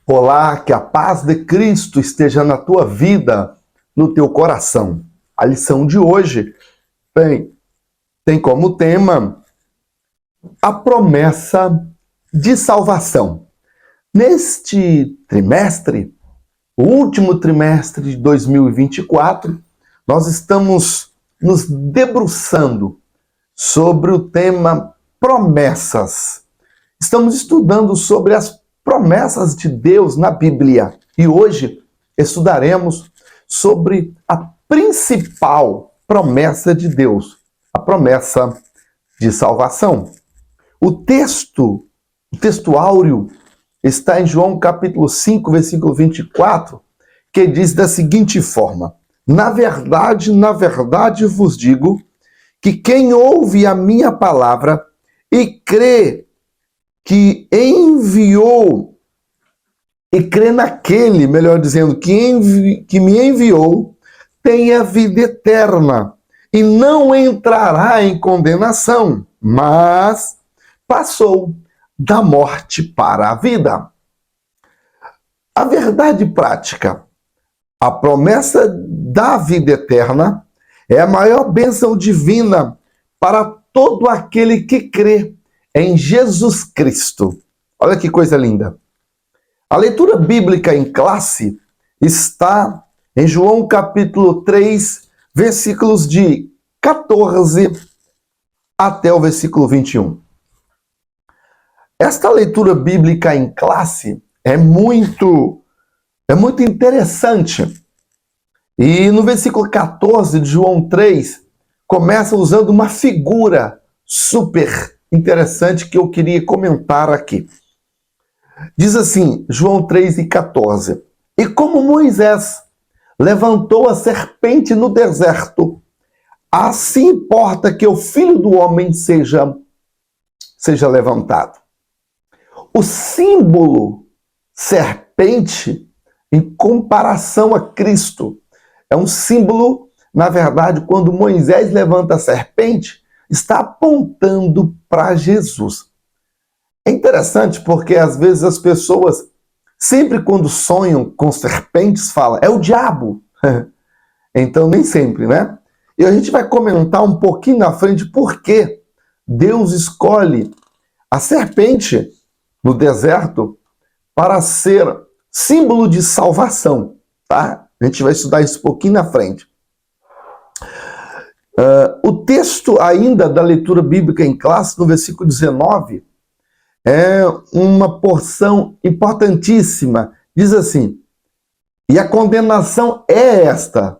Olá, que a paz de Cristo esteja na tua vida, no teu coração. A lição de hoje tem como tema a promessa de salvação. Neste trimestre, o último trimestre de 2024, nós estamos nos debruçando sobre o tema promessas. Estamos estudando sobre as promessas de Deus na Bíblia. E hoje estudaremos sobre a principal promessa de Deus, a promessa de salvação. O texto áureo está em João capítulo 5, versículo 24, que diz da seguinte forma: na verdade vos digo que quem ouve a minha palavra e crê que enviou, e crê naquele, melhor dizendo, que me enviou, tem a vida eterna e não entrará em condenação, mas passou da morte para a vida. A verdade prática, a promessa da vida eterna é a maior bênção divina para todo aquele que crê em Jesus Cristo. Olha que coisa linda. A leitura bíblica em classe está em João capítulo 3, versículos de 14 até o versículo 21. Esta leitura bíblica em classe é muito interessante. E no versículo 14 de João 3, começa usando uma figura super interessante que eu queria comentar aqui. Diz assim, João 3:14: e como Moisés levantou a serpente no deserto, assim importa que o Filho do Homem seja levantado. O símbolo serpente, em comparação a Cristo, é um símbolo, na verdade, quando Moisés levanta a serpente, está apontando para Jesus. É interessante porque às vezes as pessoas, sempre quando sonham com serpentes, falam, é o diabo. Então nem sempre, né? E a gente vai comentar um pouquinho na frente por que Deus escolhe a serpente no deserto para ser símbolo de salvação, tá? A gente vai estudar isso um pouquinho na frente. O texto ainda da leitura bíblica em classe, no versículo 19, é uma porção importantíssima. Diz assim, e a condenação é esta,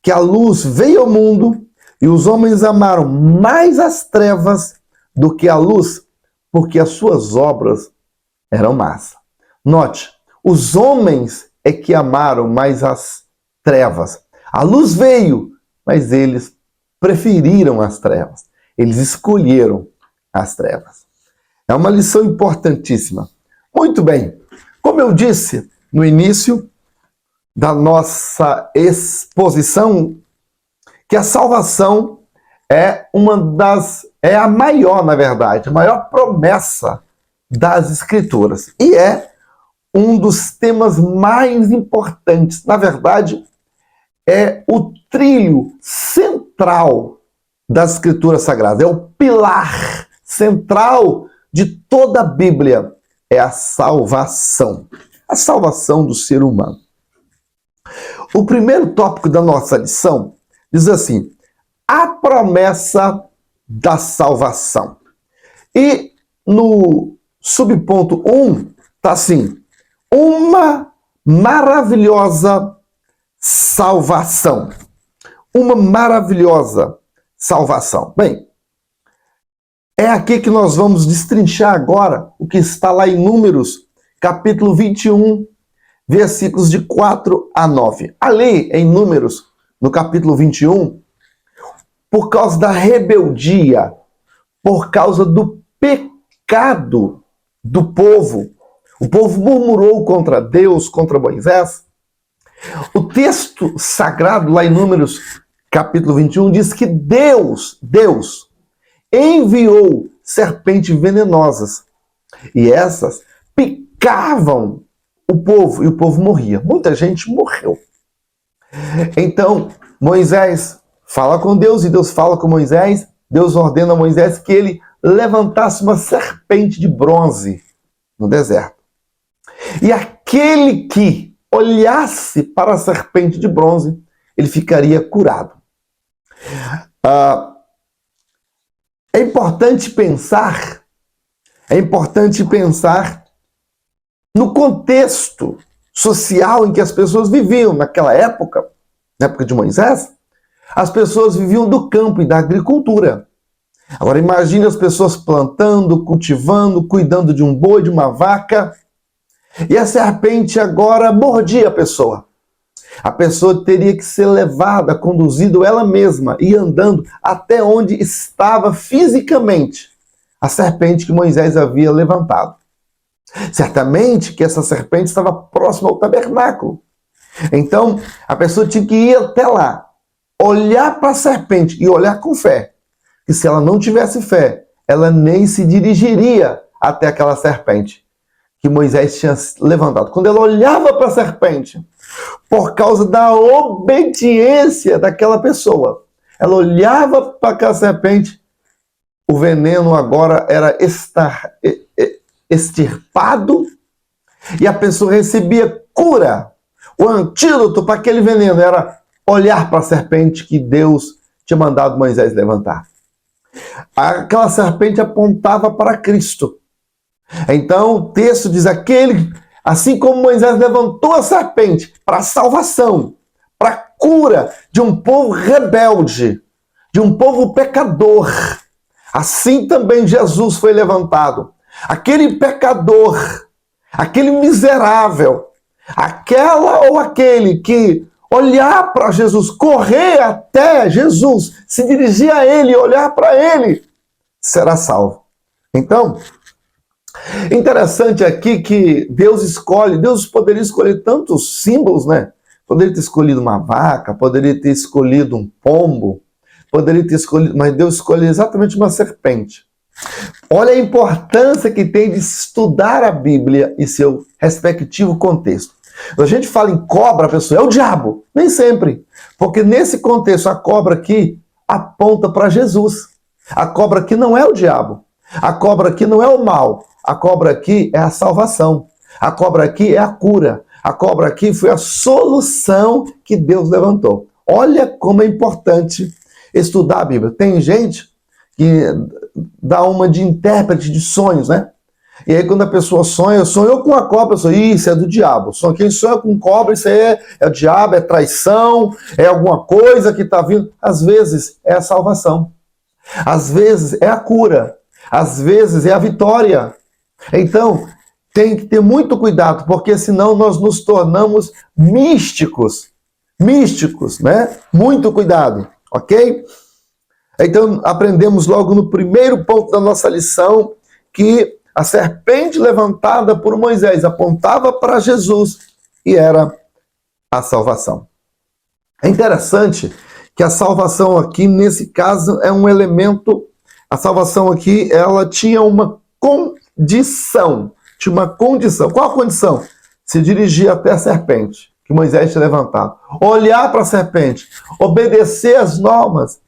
que a luz veio ao mundo e os homens amaram mais as trevas do que a luz, porque as suas obras eram más. Note, os homens é que amaram mais as trevas. A luz veio, mas eles preferiram as trevas. Eles escolheram as trevas. É uma lição importantíssima. Muito bem. Como eu disse no início da nossa exposição, que a salvação é a maior, na verdade, a maior promessa das Escrituras. E é um dos temas mais importantes. Na verdade, é o trilho central das Escrituras Sagradas. É o pilar central de toda a Bíblia. É a salvação. A salvação do ser humano. O primeiro tópico da nossa lição diz assim, a promessa da salvação. E no subponto 1, está assim, uma maravilhosa salvação. Uma maravilhosa salvação. Bem, é aqui que nós vamos destrinchar agora o que está lá em Números, capítulo 21, versículos de 4 a 9. Ali, em Números, no capítulo 21, por causa da rebeldia, por causa do pecado do povo, o povo murmurou contra Deus, contra Moisés. O texto sagrado, lá em Números, capítulo 21, diz que Deus enviou serpentes venenosas. E essas picavam o povo, e o povo morria. Muita gente morreu. Então, Moisés fala com Deus, e Deus fala com Moisés. Deus ordena a Moisés que ele levantasse uma serpente de bronze no deserto. E aquele que olhasse para a serpente de bronze, ele ficaria curado. É importante pensar no contexto social em que as pessoas viviam naquela época, na época de Moisés. As pessoas viviam do campo e da agricultura. Agora imagine as pessoas plantando, cultivando, cuidando de um boi, de uma vaca, e a serpente agora mordia a pessoa. A pessoa teria que ser levada, conduzida ela mesma, e andando até onde estava fisicamente a serpente que Moisés havia levantado. Certamente que essa serpente estava próxima ao tabernáculo. Então, a pessoa tinha que ir até lá, olhar para a serpente e olhar com fé. E se ela não tivesse fé, ela nem se dirigiria até aquela serpente que Moisés tinha levantado. Quando ela olhava para a serpente, por causa da obediência daquela pessoa, ela olhava para aquela serpente, o veneno agora era extirpado e a pessoa recebia cura. O antídoto para aquele veneno era olhar para a serpente que Deus tinha mandado Moisés levantar. Aquela serpente apontava para Cristo. Então o texto diz: assim como Moisés levantou a serpente para a salvação, para a cura de um povo rebelde, de um povo pecador, assim também Jesus foi levantado. Aquele pecador, aquele miserável, aquela ou aquele que olhar para Jesus, correr até Jesus, se dirigir a Ele, olhar para Ele, será salvo. Então, interessante aqui que Deus poderia escolher tantos símbolos, né? Poderia ter escolhido uma vaca, poderia ter escolhido um pombo, poderia ter escolhido, mas Deus escolheu exatamente uma serpente. Olha a importância que tem de estudar a Bíblia e seu respectivo contexto. Quando a gente fala em cobra, a pessoa é o diabo. Nem sempre. Porque nesse contexto, a cobra aqui aponta para Jesus. A cobra aqui não é o diabo. A cobra aqui não é o mal. A cobra aqui é a salvação. A cobra aqui é a cura. A cobra aqui foi a solução que Deus levantou. Olha como é importante estudar a Bíblia. Tem gente que dá uma de intérprete de sonhos, né? E aí quando a pessoa sonhou com a cobra, isso é do diabo. Quem sonha com cobra, isso aí é o diabo, é traição, é alguma coisa que está vindo. Às vezes é a salvação. Às vezes é a cura. Às vezes é a vitória. Então, tem que ter muito cuidado, porque senão nós nos tornamos místicos. Místicos, né? Muito cuidado, ok? Então, aprendemos logo no primeiro ponto da nossa lição que a serpente levantada por Moisés apontava para Jesus e era a salvação. É interessante que a salvação aqui, nesse caso, é um elemento. A salvação aqui, ela tinha uma condição. Tinha uma condição. Qual a condição? Se dirigir até a serpente que Moisés tinha levantado. Olhar para a serpente. Obedecer as normas.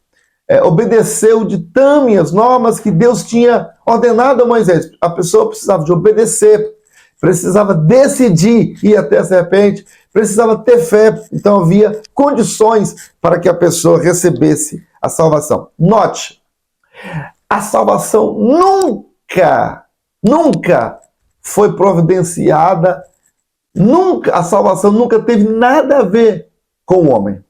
Obedecer o ditame, as normas que Deus tinha ordenado a Moisés. A pessoa precisava de obedecer, precisava decidir ir até a serpente, precisava ter fé. Então havia condições para que a pessoa recebesse a salvação. Note, a salvação nunca foi providenciada, a salvação nunca teve nada a ver com o homem.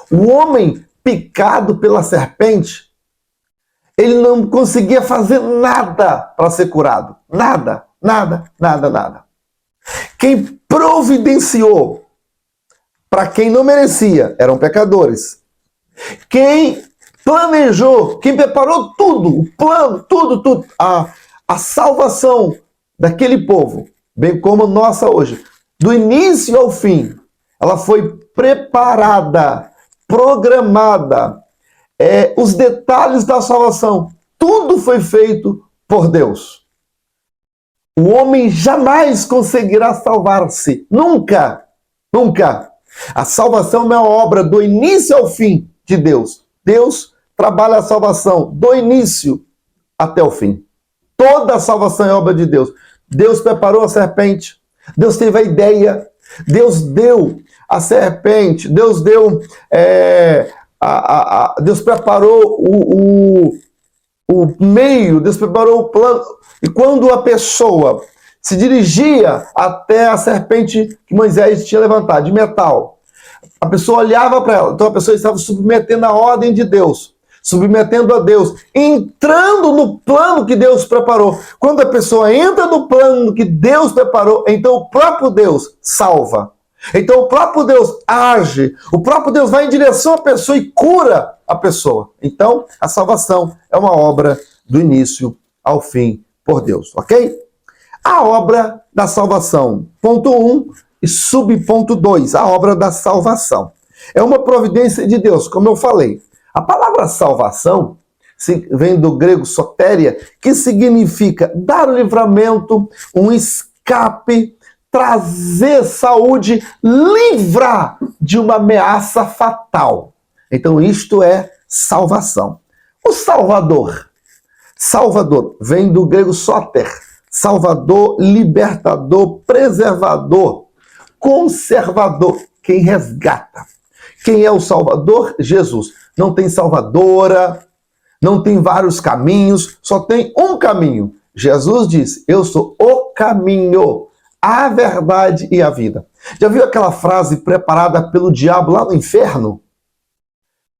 O homem picado pela serpente, ele não conseguia fazer nada para ser curado. Nada. Quem providenciou para quem não merecia eram pecadores. Quem planejou, quem preparou tudo, o plano, tudo, a salvação daquele povo, bem como nossa hoje, do início ao fim, ela foi preparada, programada, os detalhes da salvação, tudo foi feito por Deus. O homem jamais conseguirá salvar-se. Nunca. Nunca. A salvação é uma obra do início ao fim de Deus. Deus trabalha a salvação do início até o fim. Toda a salvação é obra de Deus. Deus preparou a serpente. Deus teve a ideia. Deus deu a serpente. Deus deu... Deus preparou o meio. Deus preparou o plano. E quando a pessoa se dirigia até a serpente que Moisés tinha levantado, de metal, a pessoa olhava para ela. Então a pessoa estava submetendo a ordem de Deus, submetendo a Deus, entrando no plano que Deus preparou. Quando a pessoa entra no plano que Deus preparou, então o próprio Deus salva. Então o próprio Deus age, o próprio Deus vai em direção à pessoa e cura a pessoa. Então a salvação é uma obra do início ao fim por Deus, ok? A obra da salvação, ponto 1 e subponto 2, a obra da salvação. É uma providência de Deus, como eu falei. A palavra salvação vem do grego sotéria, que significa dar o livramento, um escape, trazer saúde, livrar de uma ameaça fatal. Então isto é salvação. O Salvador. Salvador vem do grego soter. Salvador, libertador, preservador, conservador, quem resgata. Quem é o Salvador? Jesus. Não tem salvadora, não tem vários caminhos, só tem um caminho. Jesus diz, eu sou o caminho, a verdade e a vida. Já viu aquela frase preparada pelo diabo lá no inferno?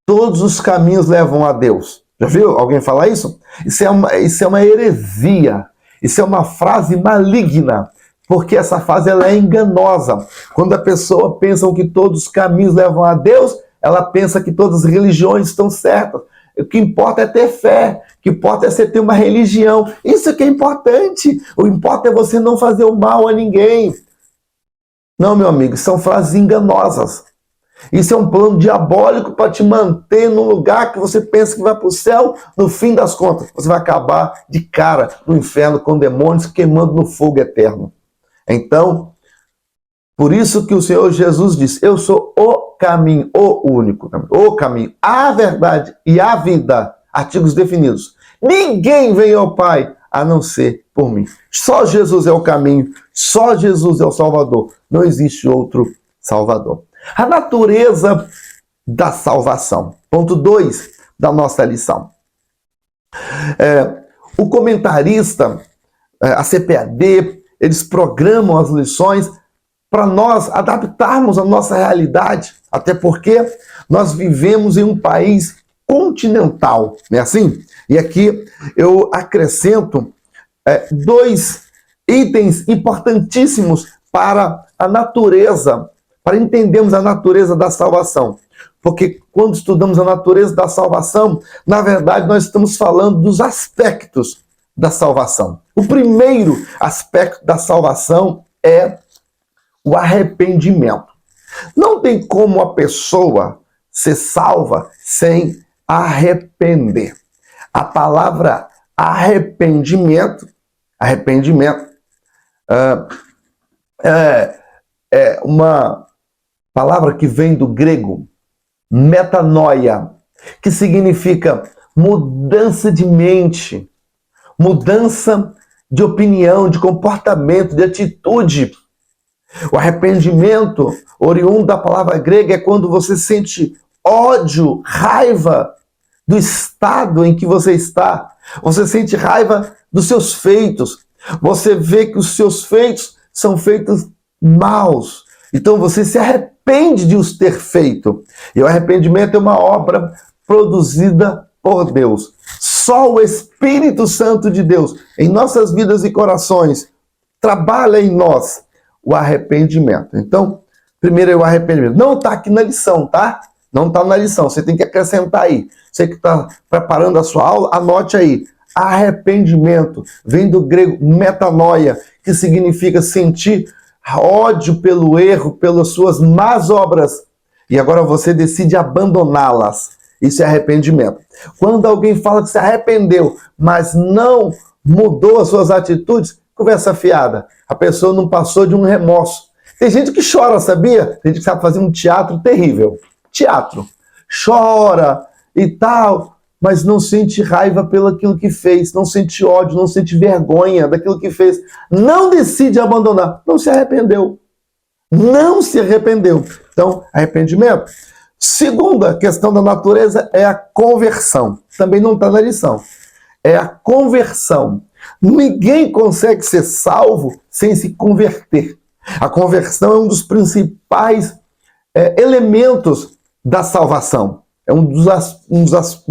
Todos os caminhos levam a Deus. Já viu alguém falar isso? Isso é uma heresia. Isso é uma frase maligna, porque essa frase ela é enganosa. Quando a pessoa pensa que todos os caminhos levam a Deus, ela pensa que todas as religiões estão certas. O que importa é ter fé, o que importa é você ter uma religião. Isso que é importante. O importante é você não fazer o mal a ninguém. Não, meu amigo, são frases enganosas. Isso é um plano diabólico para te manter num lugar que você pensa que vai para o céu. No fim das contas, você vai acabar de cara no inferno com demônios queimando no fogo eterno. Então, por isso que o Senhor Jesus disse, eu sou o caminho, o único caminho, o caminho, a verdade e a vida, artigos definidos. Ninguém vem ao Pai a não ser por mim. Só Jesus é o caminho, só Jesus é o Salvador. Não existe outro Salvador. A natureza da salvação. Ponto 2 da nossa lição. O comentarista, a CPAD, eles programam as lições para nós adaptarmos a nossa realidade, até porque nós vivemos em um país continental, não é assim? E aqui eu acrescento 2 itens importantíssimos para a natureza, para entendermos a natureza da salvação. Porque quando estudamos a natureza da salvação, na verdade nós estamos falando dos aspectos da salvação. O primeiro aspecto da salvação é o arrependimento. Não tem como a pessoa ser salva sem arrepender. A palavra arrependimento é uma palavra que vem do grego metanoia, que significa mudança de mente, mudança de opinião, de comportamento, de atitude. O arrependimento, oriundo da palavra grega, é quando você sente ódio, raiva do estado em que você está. Você sente raiva dos seus feitos. Você vê que os seus feitos são feitos maus. Então você se arrepende de os ter feito. E o arrependimento é uma obra produzida por Deus. Só o Espírito Santo de Deus, em nossas vidas e corações, trabalha em nós o arrependimento. Então, primeiro é o arrependimento. Não está aqui na lição, tá? Não está na lição. Você tem que acrescentar aí. Você que está preparando a sua aula, anote aí. Arrependimento vem do grego metanoia, que significa sentir ódio pelo erro, pelas suas más obras, e agora você decide abandoná-las. Isso é arrependimento. Quando alguém fala que se arrependeu, mas não mudou as suas atitudes, conversa fiada. A pessoa não passou de um remorso. Tem gente que chora, sabia? Tem gente que sabe fazer um teatro terrível. Teatro. Chora e tal, mas não sente raiva pelo aquilo que fez, não sente ódio, não sente vergonha daquilo que fez. Não decide abandonar. Não se arrependeu. Não se arrependeu. Então, arrependimento. Segunda questão da natureza é a conversão. Também não está na lição. É a conversão. Ninguém consegue ser salvo sem se converter. A conversão é um dos principais elementos da salvação. É um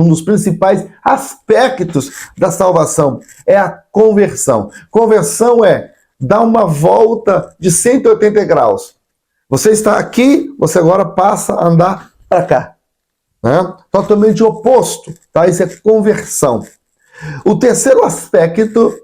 dos principais aspectos da salvação. É a conversão. Conversão é dar uma volta de 180 graus. Você está aqui, você agora passa a andar para cá. Né? Totalmente oposto. Tá? Isso é conversão. O terceiro aspecto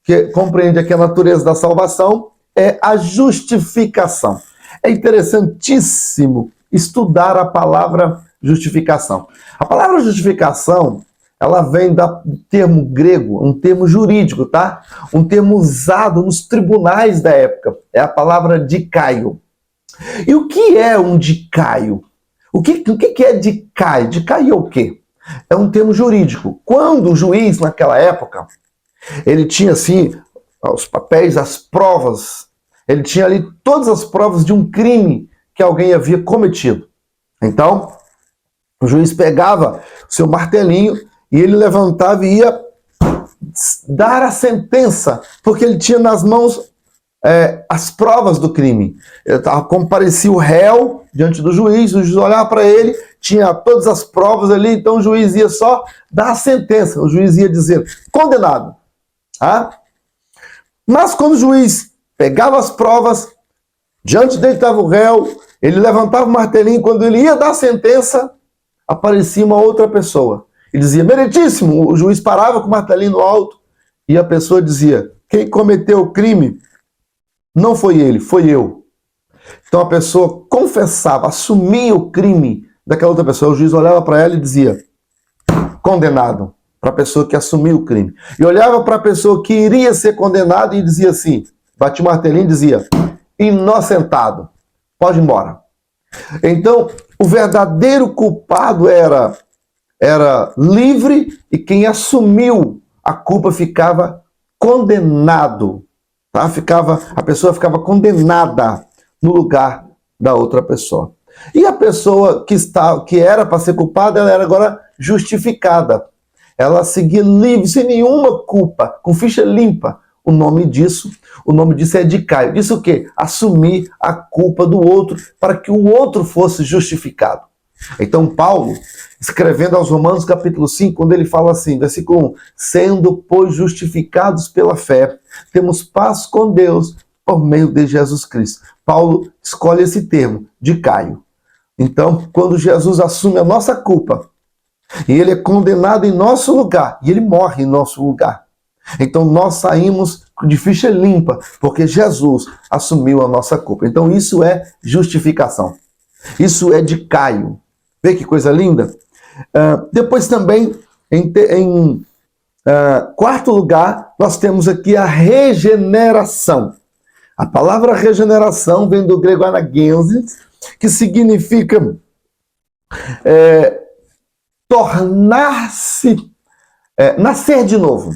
que compreende aqui a natureza da salvação é a justificação. É interessantíssimo estudar a palavra justificação. A palavra justificação, ela vem do termo grego, um termo jurídico, tá? Um termo usado nos tribunais da época. É a palavra dicaio. E o que é um dicaio? O que é dicaio? Dicaio é o quê? É um termo jurídico. Quando o juiz, naquela época, ele tinha, assim, os papéis, as provas, ele tinha ali todas as provas de um crime que alguém havia cometido. Então, o juiz pegava o seu martelinho e ele levantava e ia dar a sentença, porque ele tinha nas mãos as provas do crime. Comparecia o réu diante do juiz, o juiz olhava para ele, tinha todas as provas ali, então o juiz ia só dar a sentença, o juiz ia dizer, condenado. Tá? Mas quando o juiz pegava as provas, diante dele estava o réu, ele levantava o martelinho, quando ele ia dar a sentença, aparecia uma outra pessoa. Ele dizia, meritíssimo, o juiz parava com o martelinho no alto, e a pessoa dizia, quem cometeu o crime não foi ele, foi eu. Então a pessoa confessava, assumia o crime daquela outra pessoa. O juiz olhava para ela e dizia, condenado, para a pessoa que assumiu o crime. E olhava para a pessoa que iria ser condenada e dizia assim, batia o martelinho e dizia, inocentado, pode ir embora. Então, o verdadeiro culpado era livre e quem assumiu a culpa ficava condenado. Tá? A pessoa ficava condenada no lugar da outra pessoa. E a pessoa que era para ser culpada, ela era agora justificada. Ela seguia livre, sem nenhuma culpa, com ficha limpa. O nome disso é dicaio. Isso o quê? Assumir a culpa do outro para que o outro fosse justificado. Então Paulo, escrevendo aos Romanos capítulo 5, quando ele fala assim, versículo 1, sendo, pois, justificados pela fé, temos paz com Deus por meio de Jesus Cristo. Paulo escolhe esse termo, dicaio. Então, quando Jesus assume a nossa culpa, e ele é condenado em nosso lugar, e ele morre em nosso lugar, então nós saímos de ficha limpa, porque Jesus assumiu a nossa culpa. Então isso é justificação. Isso é dicaio. Vê que coisa linda? Depois também, em quarto lugar, nós temos aqui a regeneração. A palavra regeneração vem do grego anagensis, que significa tornar-se, nascer de novo.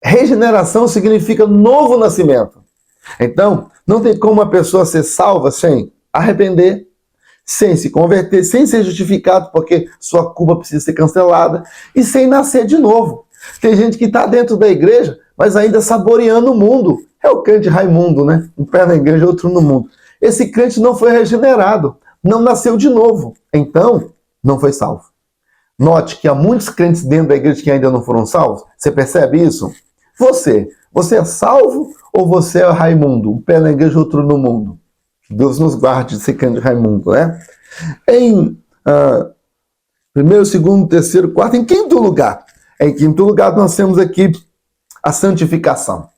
Regeneração significa novo nascimento. Então, não tem como uma pessoa ser salva sem arrepender, sem se converter, sem ser justificado, porque sua culpa precisa ser cancelada, e sem nascer de novo. Tem gente que está dentro da igreja, mas ainda saboreando o mundo. É o crente Raimundo, né? Um pé na igreja, outro no mundo. Esse crente não foi regenerado, não nasceu de novo. Então, não foi salvo. Note que há muitos crentes dentro da igreja que ainda não foram salvos. Você percebe isso? Você é salvo ou você é Raimundo? Um pé na igreja, outro no mundo. Que Deus nos guarde de ser crente Raimundo, né? Em primeiro, segundo, terceiro, quarto, em quinto lugar. Em quinto lugar, nós temos aqui a santificação.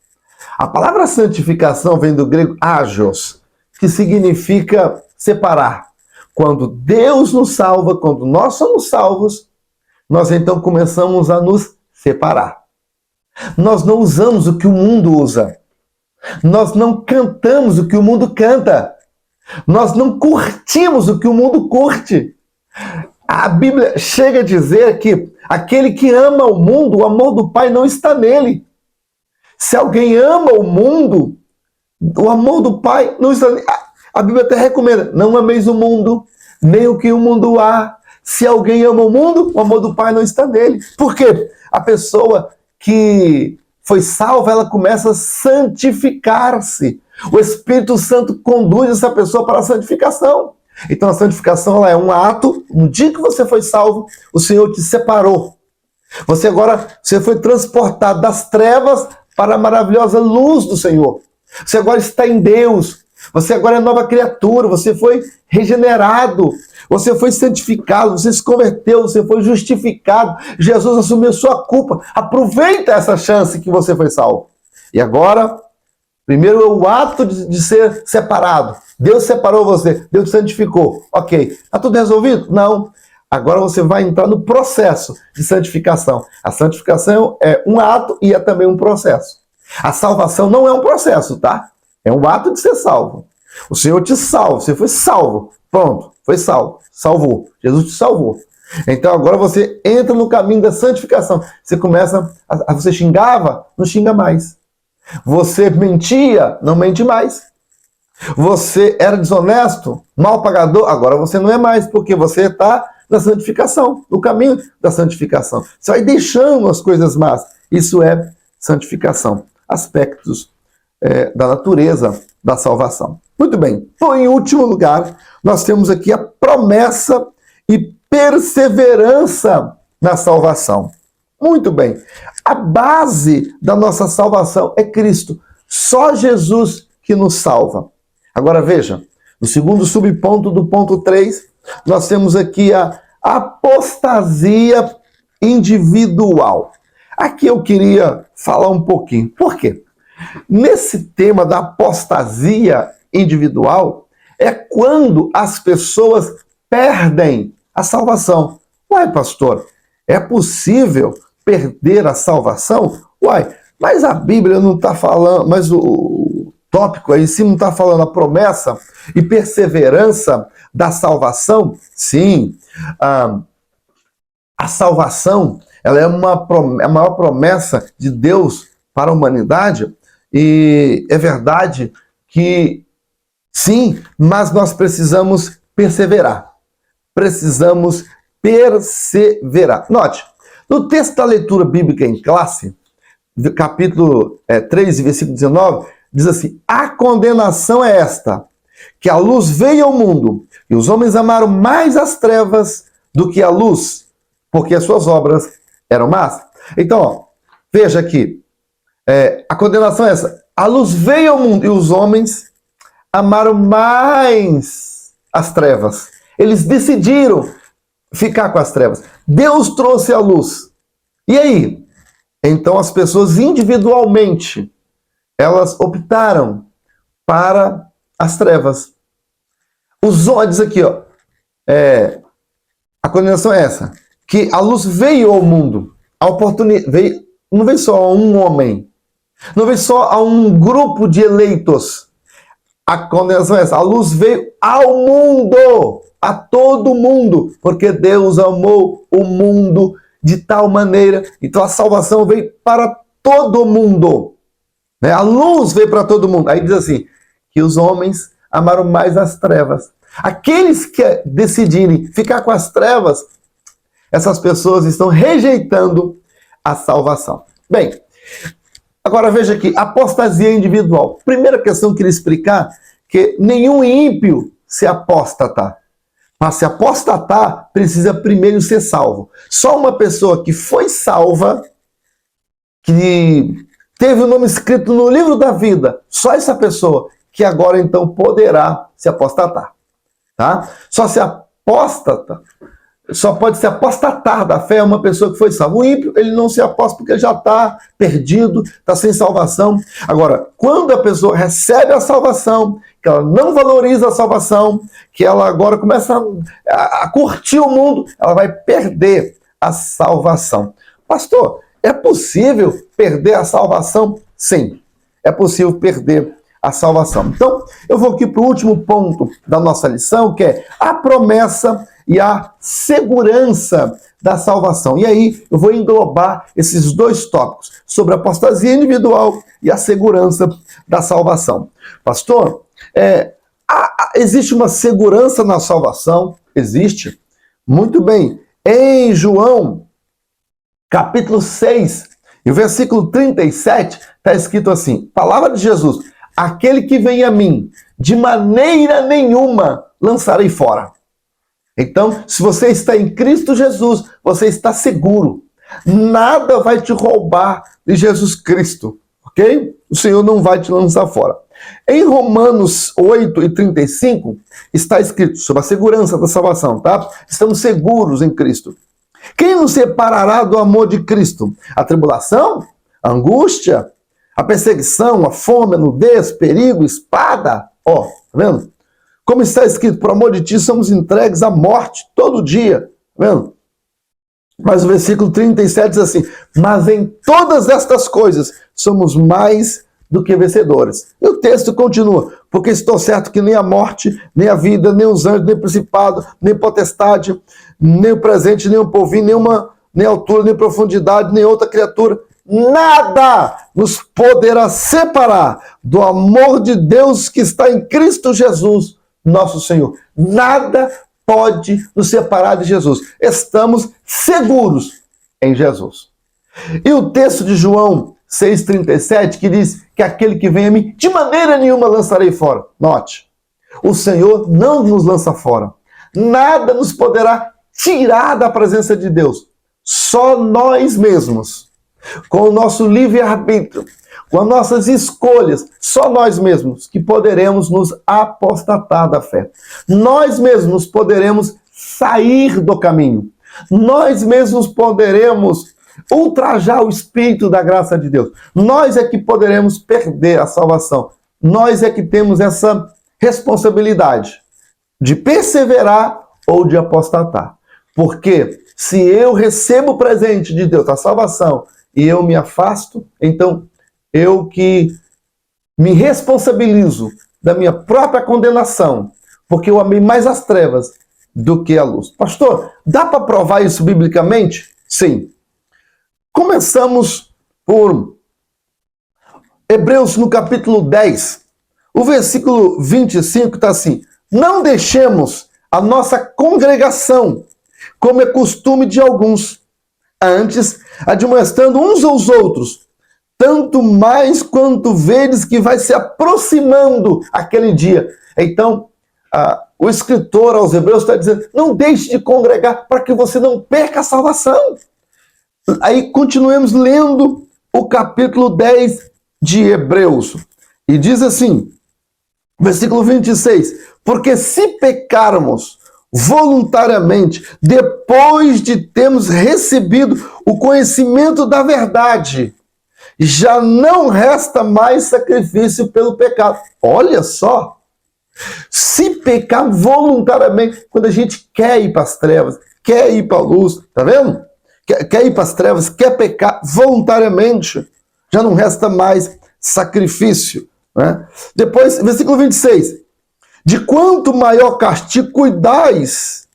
A palavra santificação vem do grego agios, que significa separar. Quando Deus nos salva, quando nós somos salvos, nós então começamos a nos separar. Nós não usamos o que o mundo usa. Nós não cantamos o que o mundo canta. Nós não curtimos o que o mundo curte. A Bíblia chega a dizer que aquele que ama o mundo, o amor do Pai não está nele. Se alguém ama o mundo, o amor do Pai não está nele. A Bíblia até recomenda, não ameis o mundo, nem o que o mundo há. Se alguém ama o mundo, o amor do Pai não está nele. Por quê? A pessoa que foi salva, ela começa a santificar-se. O Espírito Santo conduz essa pessoa para a santificação. Então a santificação ela é um ato, no dia que você foi salvo, o Senhor te separou. Você foi transportado das trevas para a maravilhosa luz do Senhor. Você agora está em Deus. Você agora é nova criatura, você foi regenerado, você foi santificado, você se converteu, você foi justificado. Jesus assumiu sua culpa. Aproveita essa chance que você foi salvo. E agora, primeiro é o ato de ser separado. Deus separou você, Deus te santificou. Ok, está tudo resolvido? Não. Agora você vai entrar no processo de santificação. A santificação é um ato e é também um processo. A salvação não é um processo, tá? É um ato de ser salvo. O Senhor te salva, você foi salvo. Pronto, foi salvo. Salvou. Jesus te salvou. Então agora você entra no caminho da santificação. Você começa, você xingava, não xinga mais. Você mentia, não mente mais. Você era desonesto, mal pagador, agora você não é mais, porque você está na santificação, no caminho da santificação. Você vai deixando as coisas más. Isso é santificação. Aspectos da natureza da salvação. Muito bem. Então, em último lugar, nós temos aqui a promessa e perseverança na salvação. Muito bem. A base da nossa salvação é Cristo. Só Jesus que nos salva. Agora veja, no segundo subponto do ponto 3, nós temos aqui a apostasia individual. Aqui eu queria falar um pouquinho. Por quê? Nesse tema da apostasia individual, é quando as pessoas perdem a salvação. Uai, pastor, é possível perder a salvação? Uai, mas a Bíblia não está falando, mas o tópico aí sim não está falando a promessa e perseverança da salvação? Sim, a salvação ela é a maior promessa de Deus para a humanidade. E é verdade que sim, mas nós precisamos perseverar. Precisamos perseverar. Note, no texto da leitura bíblica em classe, capítulo 3, versículo 19, diz assim: a condenação é esta, que a luz veio ao mundo, e os homens amaram mais as trevas do que a luz, porque as suas obras eram más. Então, ó, veja aqui, a condenação é essa. A luz veio ao mundo e os homens amaram mais as trevas. Eles decidiram ficar com as trevas. Deus trouxe a luz. E aí? Então as pessoas individualmente, elas optaram para as trevas. Os olhos aqui, ó. A condenação é essa. Que a luz veio ao mundo. A oportunidade não veio só a um homem. Não veio só a um grupo de eleitos. A condenação é essa. A luz veio ao mundo, a todo mundo, porque Deus amou o mundo de tal maneira. Então a salvação veio para todo mundo. A luz veio para todo mundo. Aí diz assim, que os homens amaram mais as trevas. Aqueles que decidirem ficar com as trevas, essas pessoas estão rejeitando a salvação. Bem, agora veja aqui, apostasia individual. Primeira questão que eu queria explicar, que nenhum ímpio se apóstata. Mas se apostatar, precisa primeiro ser salvo. Só uma pessoa que foi salva, que teve o nome escrito no livro da vida, só essa pessoa que agora então poderá se apostatar. Tá? Só pode se apostatar da fé uma pessoa que foi salva. O ímpio, ele não se apostata porque já está perdido, está sem salvação. Agora, quando a pessoa recebe a salvação, que ela não valoriza a salvação, que ela agora começa a curtir o mundo, ela vai perder a salvação. Pastor, É possível perder a salvação? Sim, é possível perder a salvação. Então, eu vou aqui para o último ponto da nossa lição, que é a promessa e a segurança da salvação. E aí eu vou englobar esses dois tópicos, sobre a apostasia individual e a segurança da salvação. Pastor, existe uma segurança na salvação? Existe. Muito bem. Em João, capítulo 6, e o versículo 37, está escrito assim, palavra de Jesus, aquele que vem a mim, de maneira nenhuma lançarei fora. Então, se você está em Cristo Jesus, você está seguro. Nada vai te roubar de Jesus Cristo, ok? O Senhor não vai te lançar fora. Em Romanos 8 e 35, está escrito sobre a segurança da salvação, tá? Estamos seguros em Cristo. Quem nos separará do amor de Cristo? A tribulação? A angústia? A perseguição? A fome? A nudez? Perigo? Espada? Ó, tá vendo? Como está escrito, por amor de ti somos entregues à morte todo dia. Tá vendo? Mas o versículo 37 diz assim, mas em todas estas coisas somos mais do que vencedores. E o texto continua, porque estou certo que nem a morte, nem a vida, nem os anjos, nem o principado, nem potestade, nem o presente, nem o porvir, nem altura, nem profundidade, nem outra criatura, nada nos poderá separar do amor de Deus que está em Cristo Jesus, nosso Senhor. Nada pode nos separar de Jesus. Estamos seguros em Jesus. E o texto de João 6,37, que diz que aquele que vem a mim, de maneira nenhuma lançarei fora. Note, o Senhor não nos lança fora. Nada nos poderá tirar da presença de Deus. Só nós mesmos, com o nosso livre-arbítrio, com as nossas escolhas, só nós mesmos que poderemos nos apostatar da fé. Nós mesmos poderemos sair do caminho. Nós mesmos poderemos ultrajar o espírito da graça de Deus. Nós é que poderemos perder a salvação. Nós é que temos essa responsabilidade de perseverar ou de apostatar. Porque se eu recebo o presente de Deus, a salvação, e eu me afasto, então eu que me responsabilizo da minha própria condenação, porque eu amei mais as trevas do que a luz. Pastor, dá para provar isso biblicamente? Sim. Começamos por Hebreus no capítulo 10. O versículo 25 está assim, não deixemos a nossa congregação, como é costume de alguns, antes admoestando uns aos outros, tanto mais quanto vedes que vai se aproximando aquele dia. Então, o escritor aos Hebreus está dizendo, não deixe de congregar para que você não perca a salvação. Aí continuemos lendo o capítulo 10 de Hebreus. E diz assim, versículo 26, porque se pecarmos voluntariamente, depois de termos recebido o conhecimento da verdade, já não resta mais sacrifício pelo pecado. Olha só, se pecar voluntariamente, quando a gente quer ir para as trevas, quer ir para a luz, tá vendo? Quer ir para as trevas, quer pecar voluntariamente, já não resta mais sacrifício. Né? Depois, versículo 26, de quanto maior castigo cuidais,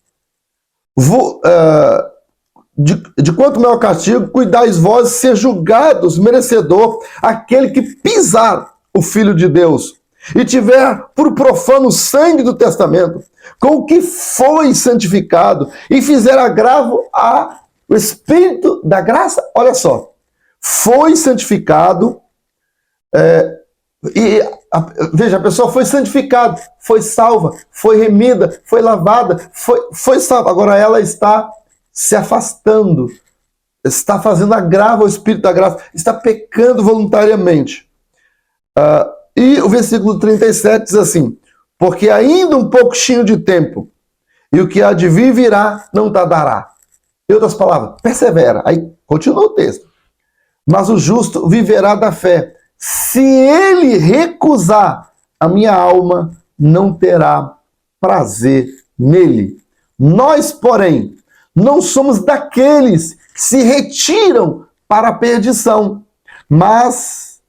de quanto maior castigo cuidais vós ser julgados merecedor aquele que pisar o Filho de Deus e tiver por profano o sangue do testamento, com o que foi santificado e fizer agravo ao Espírito da graça. Olha só, foi santificado veja, a pessoa foi santificada, foi salva, foi remida, foi lavada, foi salva. Agora ela está se afastando, está fazendo agravo ao Espírito da graça, está pecando voluntariamente. E o versículo 37 diz assim, porque ainda um pouquinho de tempo, e o que há de vir virá, não tardará. Em outras palavras, persevera. Aí continua o texto. Mas o justo viverá da fé. Se ele recusar, a minha alma não terá prazer nele. Nós, porém, não somos daqueles que se retiram para a perdição, mas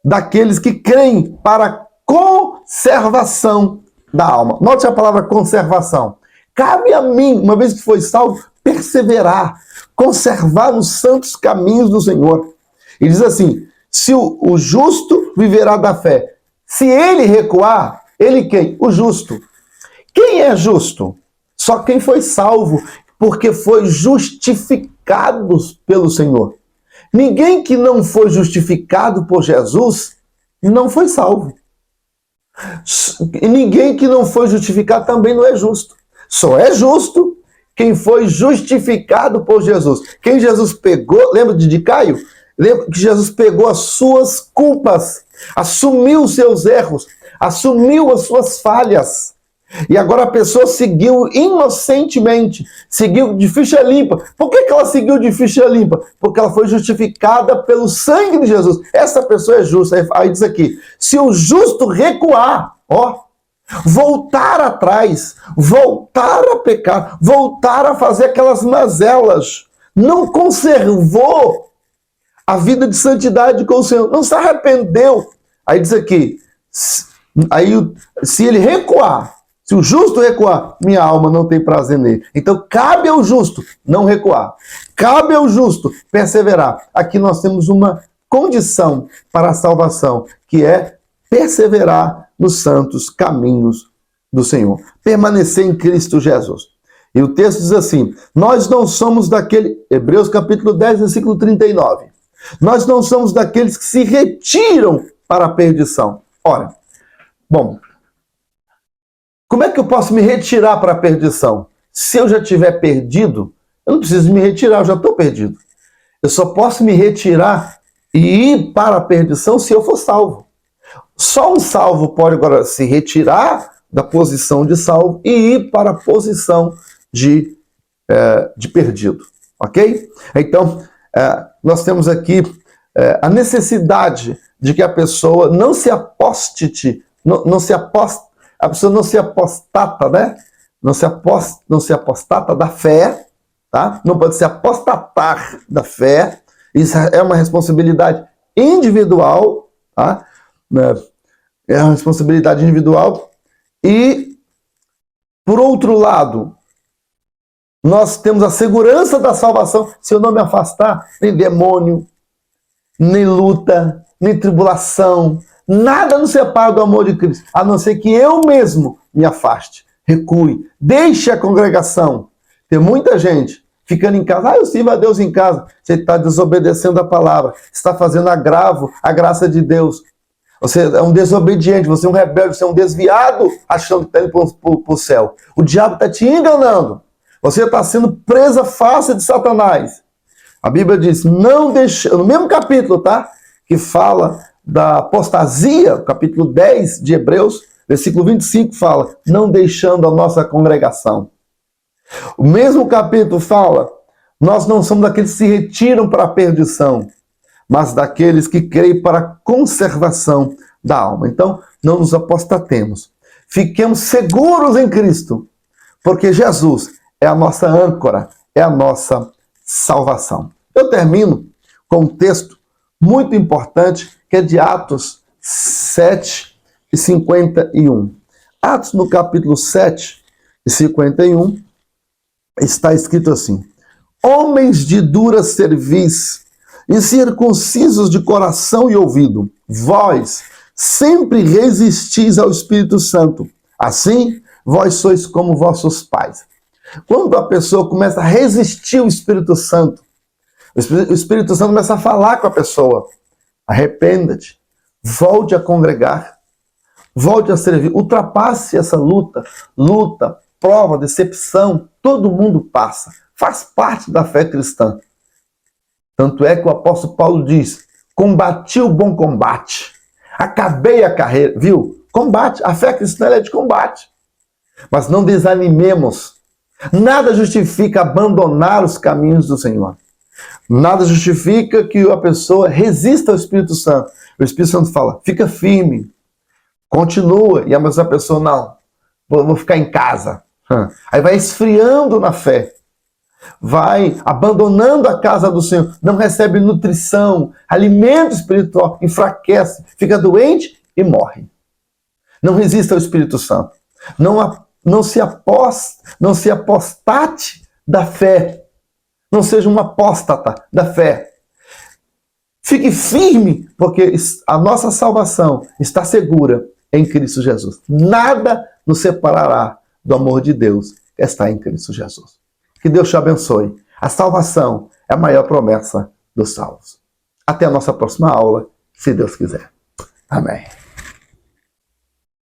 daqueles que creem para a conservação da alma. Note a palavra conservação. Cabe a mim, uma vez que foi salvo, perseverar, conservar os santos caminhos do Senhor. Ele diz assim, se o justo viverá da fé. Se ele recuar, ele quem? O justo. Quem é justo? Só quem foi salvo, porque foi justificado pelo Senhor. Ninguém que não foi justificado por Jesus não foi salvo. E ninguém que não foi justificado também não é justo. Só é justo quem foi justificado por Jesus. Quem Jesus pegou, lembra de Caio? Lembra que Jesus pegou as suas culpas, assumiu os seus erros, assumiu as suas falhas. E agora a pessoa seguiu inocentemente, seguiu de ficha limpa. Por que ela seguiu de ficha limpa? Porque ela foi justificada pelo sangue de Jesus. Essa pessoa é justa. Aí diz aqui, se o justo recuar, voltar atrás, voltar a pecar, voltar a fazer aquelas mazelas, não conservou a vida de santidade com o Senhor, não se arrependeu. Aí diz aqui, se ele recuar, se o justo recuar, minha alma não tem prazer nele. Então cabe ao justo não recuar, cabe ao justo perseverar. Aqui nós temos uma condição para a salvação, que é perseverar nos santos caminhos do Senhor. Permanecer em Cristo Jesus. E o texto diz assim, nós não somos daquele, Hebreus capítulo 10, versículo 39. Nós não somos daqueles que se retiram para a perdição. Ora, bom, como é que eu posso me retirar para a perdição? Se eu já estiver perdido, eu não preciso me retirar, eu já estou perdido. Eu só posso me retirar e ir para a perdição se eu for salvo. Só um salvo pode agora se retirar da posição de salvo e ir para a posição de perdido. Ok? Então, nós temos aqui a necessidade de que a pessoa não se apostite, a pessoa não se apostata, né? Não se apostata da fé, tá? Não pode se apostatar da fé. Isso é uma responsabilidade individual, tá? É uma responsabilidade individual. E, por outro lado, nós temos a segurança da salvação. Se eu não me afastar, nem demônio, nem luta, nem tribulação, nada nos separa do amor de Cristo, a não ser que eu mesmo me afaste, recue, deixe a congregação. Tem muita gente ficando em casa, eu sirvo a Deus em casa. Você está desobedecendo a palavra, está fazendo agravo à graça de Deus. Você é um desobediente, você é um rebelde, você é um desviado, achando que está indo para o céu. O diabo está te enganando. Você está sendo presa fácil de Satanás. A Bíblia diz, não deixe, no mesmo capítulo, tá? Que fala da apostasia, capítulo 10 de Hebreus, versículo 25 fala, não deixando a nossa congregação. O mesmo capítulo fala, nós não somos daqueles que se retiram para a perdição, mas daqueles que creem para a conservação da alma. Então, não nos apostatemos. Fiquemos seguros em Cristo, porque Jesus é a nossa âncora, é a nossa salvação. Eu termino com um texto muito importante, que é de Atos 7 e 51. Atos, no capítulo 7 e 51, está escrito assim, homens de dura cerviz, incircuncisos de coração e ouvido, vós sempre resistis ao Espírito Santo, assim vós sois como vossos pais. Quando a pessoa começa a resistir ao Espírito Santo, o Espírito Santo começa a falar com a pessoa, arrependa-te, volte a congregar, volte a servir, ultrapasse essa luta, prova, decepção, todo mundo passa, faz parte da fé cristã. Tanto é que o apóstolo Paulo diz, combati o bom combate, acabei a carreira, viu? Combate, a fé cristã é de combate. Mas não desanimemos, nada justifica abandonar os caminhos do Senhor. Nada justifica que a pessoa resista ao Espírito Santo. O Espírito Santo fala, fica firme, continua, e a pessoa não, vou ficar em casa. Aí vai esfriando na fé. vai abandonando a casa do Senhor, não recebe nutrição, alimento espiritual, enfraquece, fica doente e morre. Não resista ao Espírito Santo. Não se apostate da fé. Não seja um apóstata da fé. Fique firme, porque a nossa salvação está segura em Cristo Jesus. Nada nos separará do amor de Deus que está em Cristo Jesus. Que Deus te abençoe. A salvação é a maior promessa dos salvos. Até a nossa próxima aula, se Deus quiser. Amém.